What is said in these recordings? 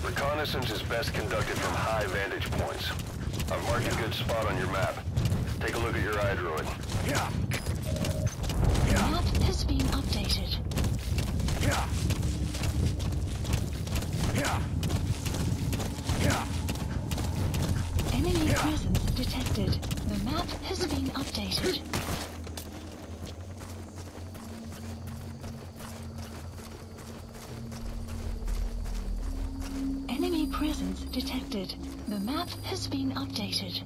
Reconnaissance is best conducted from high vantage points. I've marked a good spot on your map. Take a look at your iDroid. The map has been updated. Enemy presence detected. The map has been updated. Enemy presence detected. The map has been updated.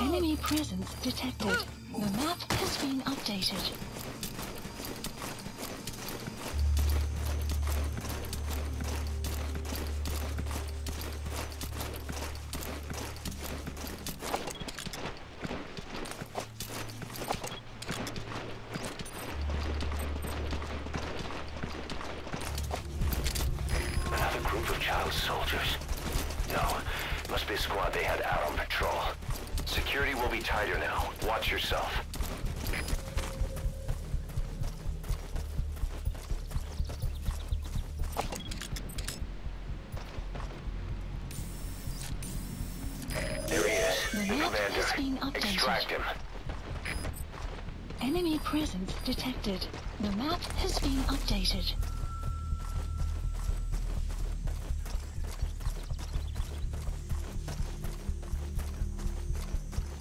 Enemy presence detected. The map has been updated. Another group of child soldiers. No, must be a squad they had out on patrol. Security will be tighter now. Watch yourself. There he is. The map has been updated. Extract him. Enemy presence detected. The map has been updated.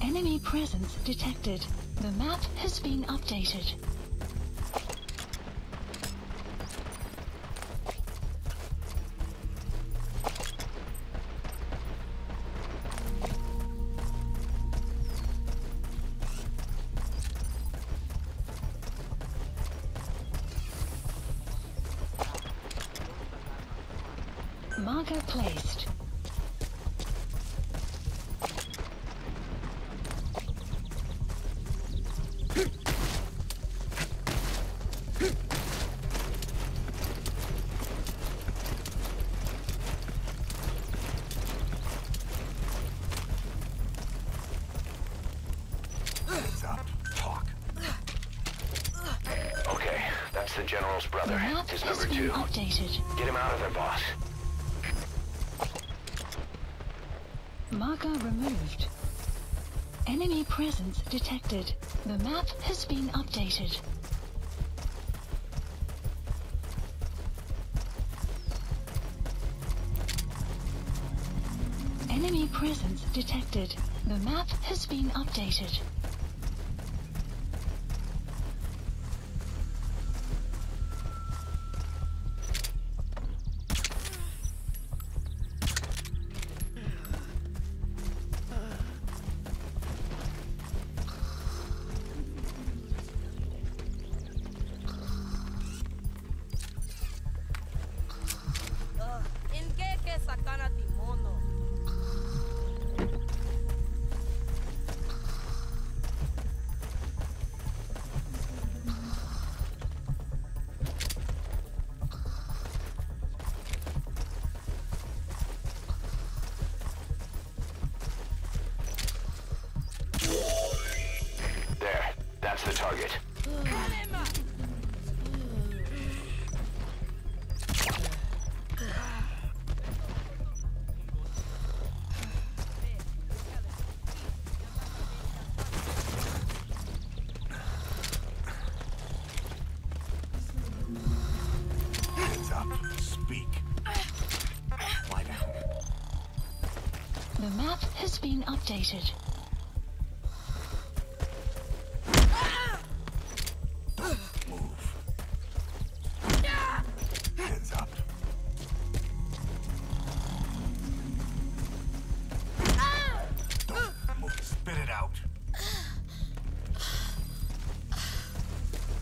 Enemy presence detected. The map has been updated. Marker placed. Okay, that's the General's The brother. map His has number been 2. updated. Get him out of there, boss. Marker removed. Enemy presence detected. The map has been updated. Enemy presence detected. The map has been updated. Sacan a Timono. the target. Hands up. Speak. Lie down. The map has been updated. Move. Hands up. Don't move. Spit it out.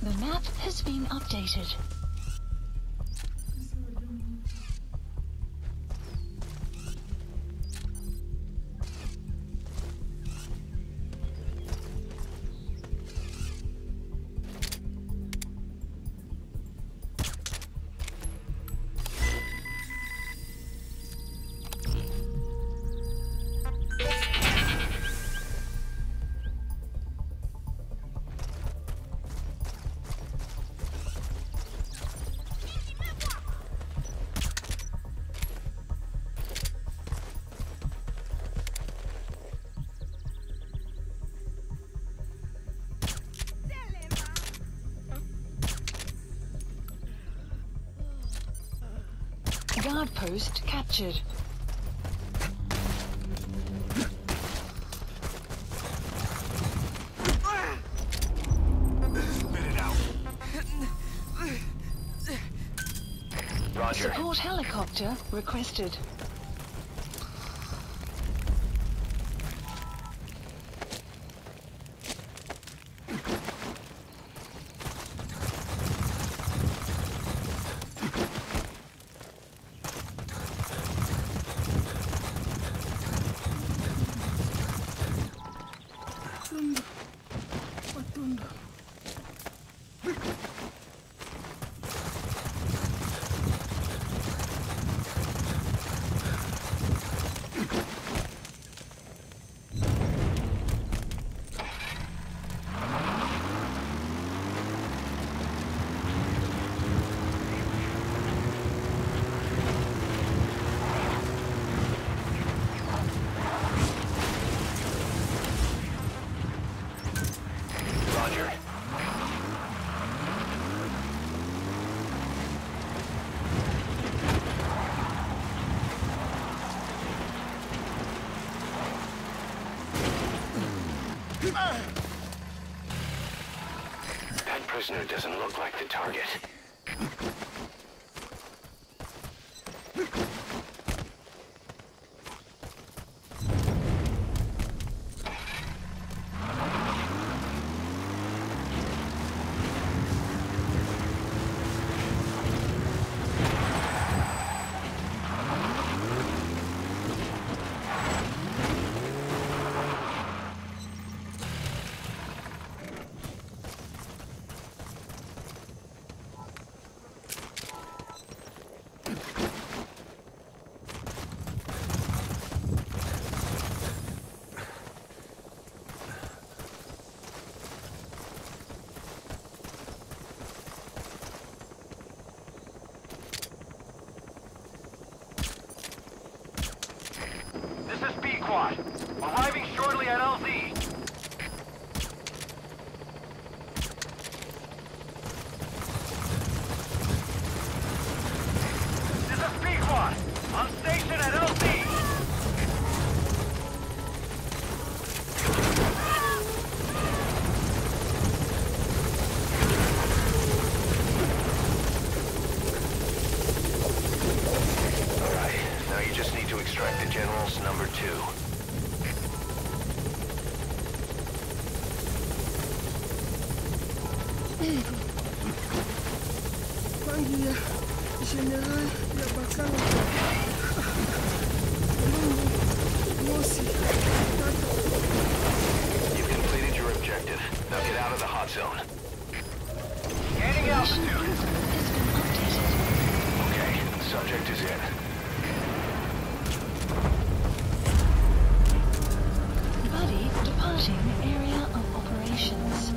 The map has been updated. Guard post captured. Spit it out. Roger. Support helicopter requested. Roger. That prisoner doesn't look like the target. This is B-Quad. Arriving shortly at LZ. This is B-Quad. On station at LZ. Alright, now you just need to extract the General's number 2. Panggil ya, General tidak bakal emosi. You've completed your objective. Now get out of the hot zone. Gaining altitude. Okay, subject is in. Buddy departing area of operations.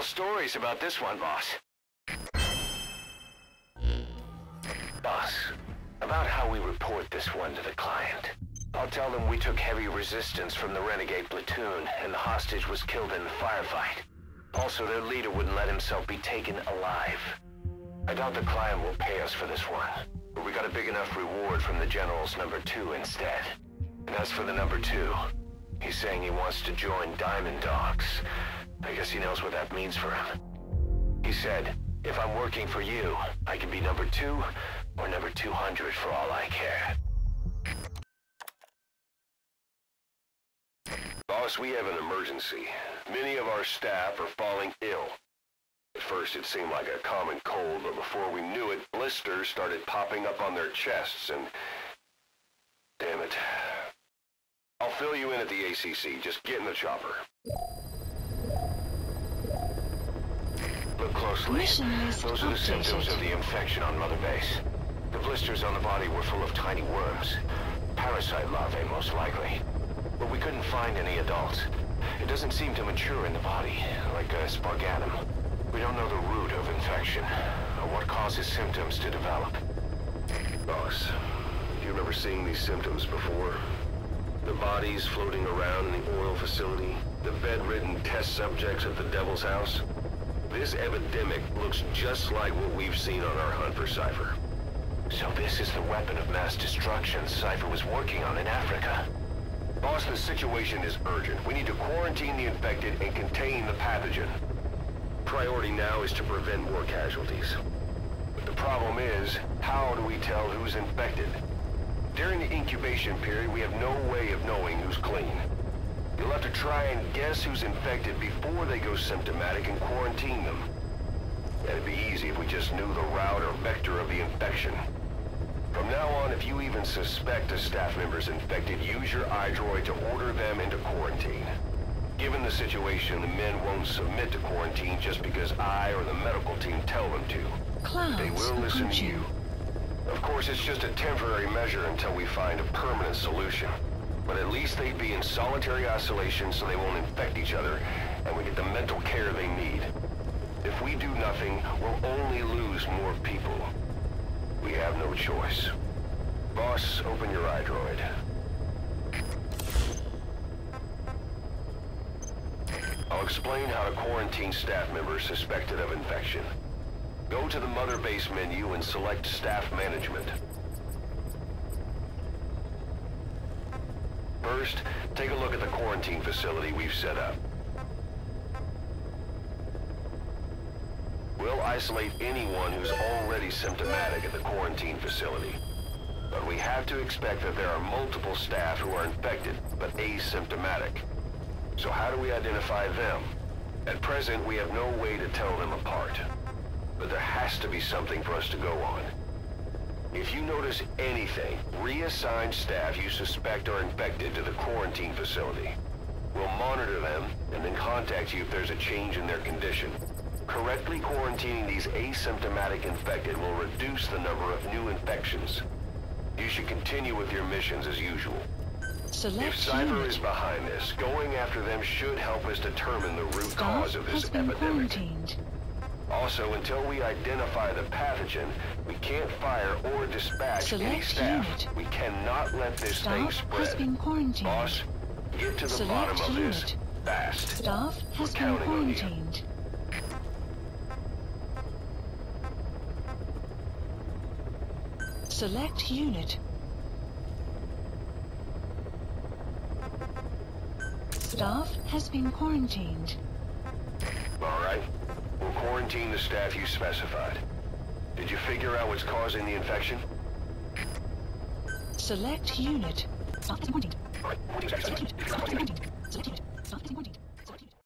tell stories about this one, boss. Boss, about how we report this one to the client. I'll tell them we took heavy resistance from the renegade platoon, and the hostage was killed in the firefight. Also, their leader wouldn't let himself be taken alive. I doubt the client will pay us for this one, but we got a big enough reward from the General's number 2 instead. And as for the number 2, he's saying he wants to join Diamond Dogs. I guess he knows what that means for him. He said, if I'm working for you, I can be number 2 or number 200 for all I care. Boss, we have an emergency. Many of our staff are falling ill. At first it seemed like a common cold, but before we knew it, blisters started popping up on their chests and... Damn it. I'll fill you in at the ACC. Just get in the chopper. Look closely. Those are the symptoms of the infection on Mother Base. The blisters on the body were full of tiny worms. Parasite larvae, most likely. But we couldn't find any adults. It doesn't seem to mature in the body, like a spargatum. We don't know the root of infection, or what causes symptoms to develop. Boss, do you remember seeing these symptoms before? The bodies floating around in the oil facility, the bedridden test subjects at the Devil's House. This epidemic looks just like what we've seen on our hunt for Cypher. So this is the weapon of mass destruction Cypher was working on in Africa. Boss, the situation is urgent. We need to quarantine the infected and contain the pathogen. Priority now is to prevent more casualties. But the problem is, how do we tell who's infected? During the incubation period, we have no way of knowing who's clean. You'll have to try and guess who's infected before they go symptomatic and quarantine them. It'd be easy if we just knew the route or vector of the infection. From now on, if you even suspect a staff member's infected, use your iDroid to order them into quarantine. Given the situation, the men won't submit to quarantine just because I or the medical team tell them to. They will listen to you. Of course, it's just a temporary measure until we find a permanent solution. But at least they'd be in solitary isolation so they won't infect each other, and we get the mental care they need. If we do nothing, we'll only lose more people. We have no choice. Boss, open your iDroid. I'll explain how to quarantine staff members suspected of infection. Go to the Mother Base menu and select Staff Management. First, take a look at the quarantine facility we've set up. We'll isolate anyone who's already symptomatic at the quarantine facility. But we have to expect that there are multiple staff who are infected, but asymptomatic. So how do we identify them? At present, we have no way to tell them apart. But there has to be something for us to go on. If you notice anything, reassign staff you suspect are infected to the quarantine facility. We'll monitor them and then contact you if there's a change in their condition. Correctly quarantining these asymptomatic infected will reduce the number of new infections. You should continue with your missions as usual. If Cypher is behind this, going after them should help us determine the root cause of this epidemic. Also, until we identify the pathogen, we can't fire or dispatch any staff. We cannot let this thing spread. Boss, get to the bottom of this fast. Staff has been quarantined. Select unit. Staff has been quarantined. All right. We'll quarantine the staff you specified. Did you figure out what's causing the infection? Select unit. Staff is quarantined. Select unit. Select unit. Staff is quarantined.